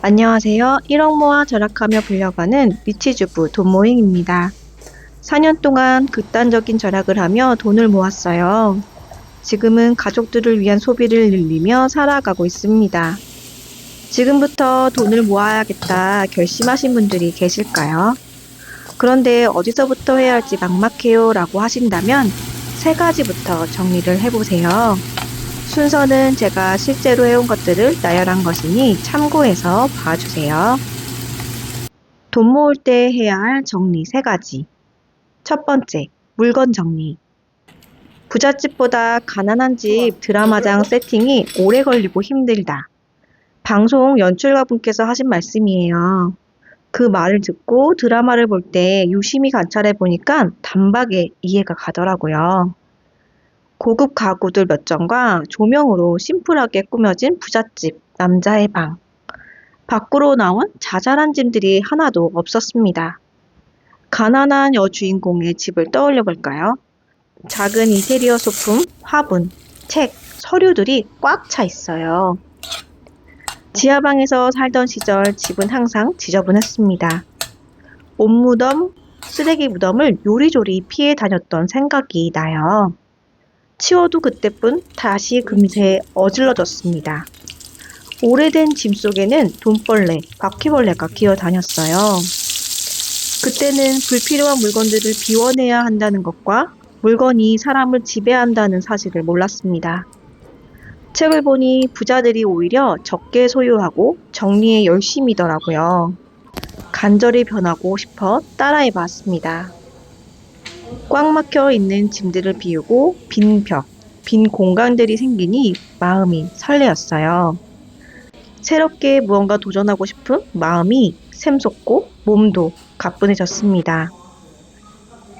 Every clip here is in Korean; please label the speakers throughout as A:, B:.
A: 안녕하세요. 1억 모아 절약하며 불려가는 미치주부 돈모잉입니다. 4년 동안 극단적인 절약을 하며 돈을 모았어요. 지금은 가족들을 위한 소비를 늘리며 살아가고 있습니다. 지금부터 돈을 모아야겠다 결심하신 분들이 계실까요? 그런데 어디서부터 해야 할지 막막해요 라고 하신다면 세 가지부터 정리를 해보세요. 순서는 제가 실제로 해온 것들을 나열한 것이니 참고해서 봐주세요. 돈 모을 때 해야 할 정리 세 가지. 첫 번째, 물건 정리. 부잣집보다 가난한 집 드라마장 세팅이 오래 걸리고 힘들다. 방송 연출가분께서 하신 말씀이에요. 그 말을 듣고 드라마를 볼 때 유심히 관찰해 보니까 단박에 이해가 가더라고요. 고급 가구들 몇 점과 조명으로 심플하게 꾸며진 부잣집 남자의 방. 밖으로 나온 자잘한 짐들이 하나도 없었습니다. 가난한 여주인공의 집을 떠올려 볼까요? 작은 인테리어 소품, 화분, 책, 서류들이 꽉 차 있어요. 지하방에서 살던 시절 집은 항상 지저분했습니다. 옷무덤, 쓰레기 무덤을 요리조리 피해 다녔던 생각이 나요. 치워도 그때뿐 다시 금세 어질러졌습니다. 오래된 짐 속에는 돈벌레, 바퀴벌레가 기어다녔어요. 그때는 불필요한 물건들을 비워내야 한다는 것과 물건이 사람을 지배한다는 사실을 몰랐습니다. 책을 보니 부자들이 오히려 적게 소유하고 정리에 열심이더라고요. 간절히 변하고 싶어 따라해 봤습니다. 꽉 막혀 있는 짐들을 비우고 빈 벽, 빈 공간들이 생기니 마음이 설레었어요. 새롭게 무언가 도전하고 싶은 마음이 샘솟고 몸도 가뿐해졌습니다.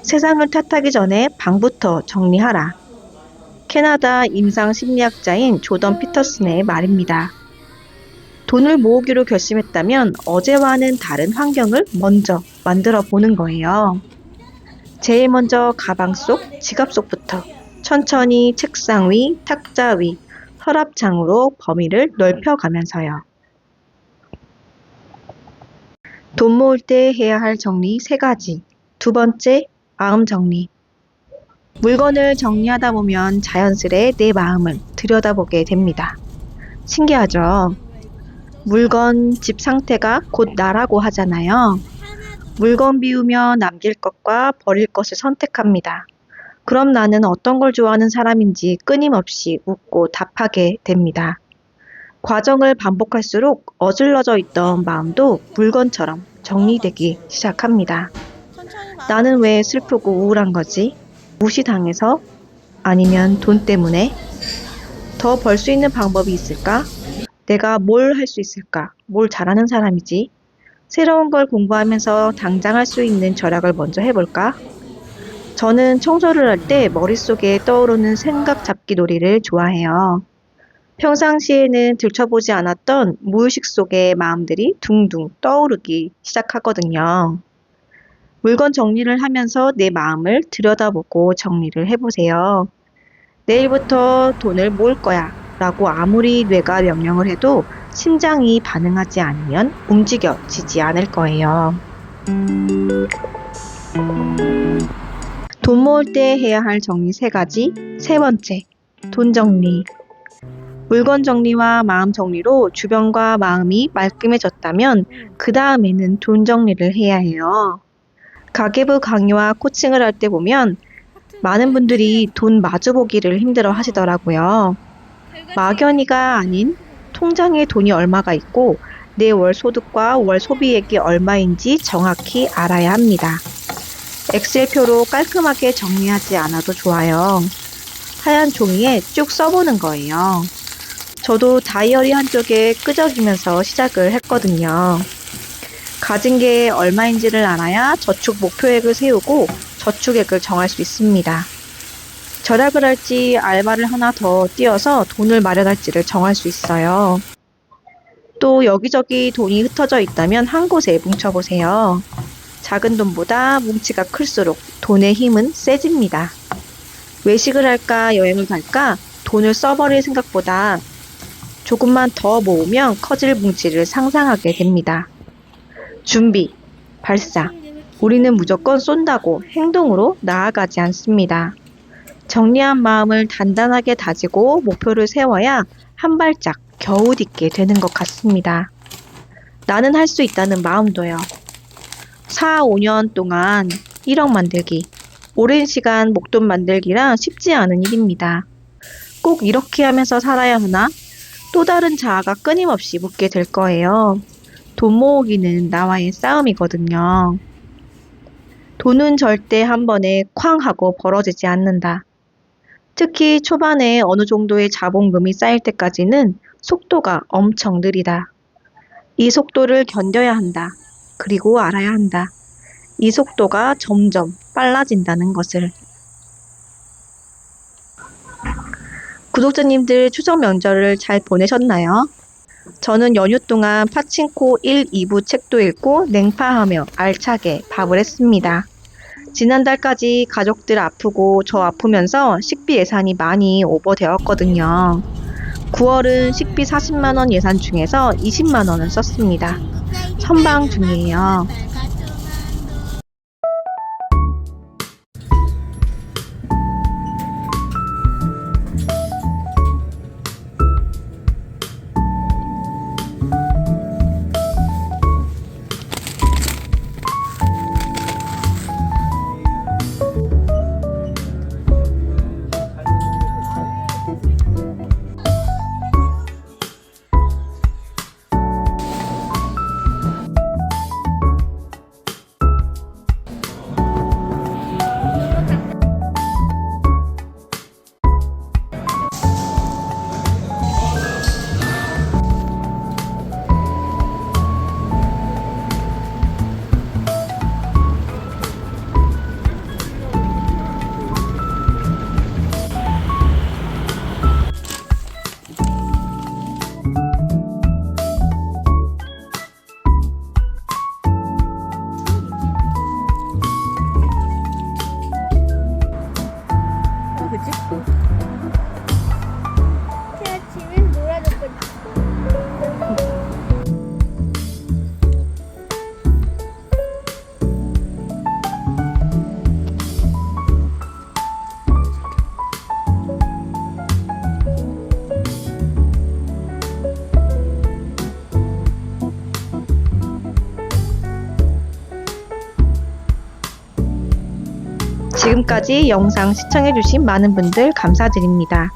A: 세상을 탓하기 전에 방부터 정리하라. 캐나다 임상 심리학자인 조던 피터슨의 말입니다. 돈을 모으기로 결심했다면 어제와는 다른 환경을 먼저 만들어 보는 거예요. 제일 먼저 가방 속, 지갑 속부터 천천히 책상 위, 탁자 위, 서랍장으로 범위를 넓혀가면서요. 돈 모을 때 해야 할 정리 세 가지. 두 번째, 마음 정리. 물건을 정리하다 보면 자연스레 내 마음을 들여다보게 됩니다. 신기하죠? 물건, 집 상태가 곧 나라고 하잖아요. 물건 비우며 남길 것과 버릴 것을 선택합니다. 그럼 나는 어떤 걸 좋아하는 사람인지 끊임없이 묻고 답하게 됩니다. 과정을 반복할수록 어질러져 있던 마음도 물건처럼 정리되기 시작합니다. 나는 왜 슬프고 우울한 거지? 무시당해서? 아니면 돈 때문에? 더 벌 수 있는 방법이 있을까? 내가 뭘 할 수 있을까? 뭘 잘하는 사람이지? 새로운 걸 공부하면서 당장 할 수 있는 절약을 먼저 해볼까? 저는 청소를 할 때 머릿속에 떠오르는 생각 잡기 놀이를 좋아해요. 평상시에는 들춰보지 않았던 무의식 속의 마음들이 둥둥 떠오르기 시작하거든요. 물건 정리를 하면서 내 마음을 들여다보고 정리를 해보세요. 내일부터 돈을 모을 거야 라고 아무리 뇌가 명령을 해도 심장이 반응하지 않으면 움직여지지 않을 거예요. 돈 모을 때 해야 할 정리 세 가지. 세 번째, 돈 정리. 물건 정리와 마음 정리로 주변과 마음이 말끔해졌다면 그 다음에는 돈 정리를 해야 해요. 가계부 강의와 코칭을 할 때 보면 많은 분들이 돈 마주보기를 힘들어 하시더라고요. 막연히가 아닌 통장에 돈이 얼마가 있고 내 월 소득과 월 소비액이 얼마인지 정확히 알아야 합니다. 엑셀표로 깔끔하게 정리하지 않아도 좋아요. 하얀 종이에 쭉 써보는 거예요. 저도 다이어리 한쪽에 끄적이면서 시작을 했거든요. 가진 게 얼마인지를 알아야 저축 목표액을 세우고 저축액을 정할 수 있습니다. 절약을 할지 알바를 하나 더 띄어서 돈을 마련할지를 정할 수 있어요. 또 여기저기 돈이 흩어져 있다면 한 곳에 뭉쳐보세요. 작은 돈보다 뭉치가 클수록 돈의 힘은 세집니다. 외식을 할까 여행을 갈까 돈을 써버릴 생각보다 조금만 더 모으면 커질 뭉치를 상상하게 됩니다. 준비, 발사. 우리는 무조건 쏜다고 행동으로 나아가지 않습니다. 정리한 마음을 단단하게 다지고 목표를 세워야 한 발짝 겨우 딛게 되는 것 같습니다. 나는 할 수 있다는 마음도요. 4, 5년 동안 1억 만들기. 오랜 시간 목돈 만들기란 쉽지 않은 일입니다. 꼭 이렇게 하면서 살아야 하나? 또 다른 자아가 끊임없이 묻게 될 거예요. 돈 모으기는 나와의 싸움이거든요. 돈은 절대 한 번에 쾅 하고 벌어지지 않는다. 특히 초반에 어느 정도의 자본금이 쌓일 때까지는 속도가 엄청 느리다. 이 속도를 견뎌야 한다. 그리고 알아야 한다. 이 속도가 점점 빨라진다는 것을. 구독자님들 추석 명절을 잘 보내셨나요? 저는 연휴 동안 파친코 1, 2부 책도 읽고 냉파하며 알차게 밥을 했습니다. 지난달까지 가족들 아프고 저 아프면서 식비 예산이 많이 오버되었거든요. 9월은 식비 40만원 예산 중에서 20만원을 썼습니다. 선방 중이에요.
B: 그치? 아침엔 놀아줬거든.
A: 지금까지 영상 시청해주신 많은 분들 감사드립니다.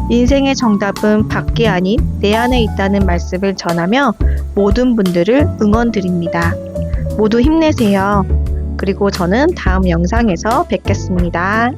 A: 인생의 정답은 밖에 아닌 내 안에 있다는 말씀을 전하며 모든 분들을 응원드립니다. 모두 힘내세요. 그리고 저는 다음 영상에서 뵙겠습니다.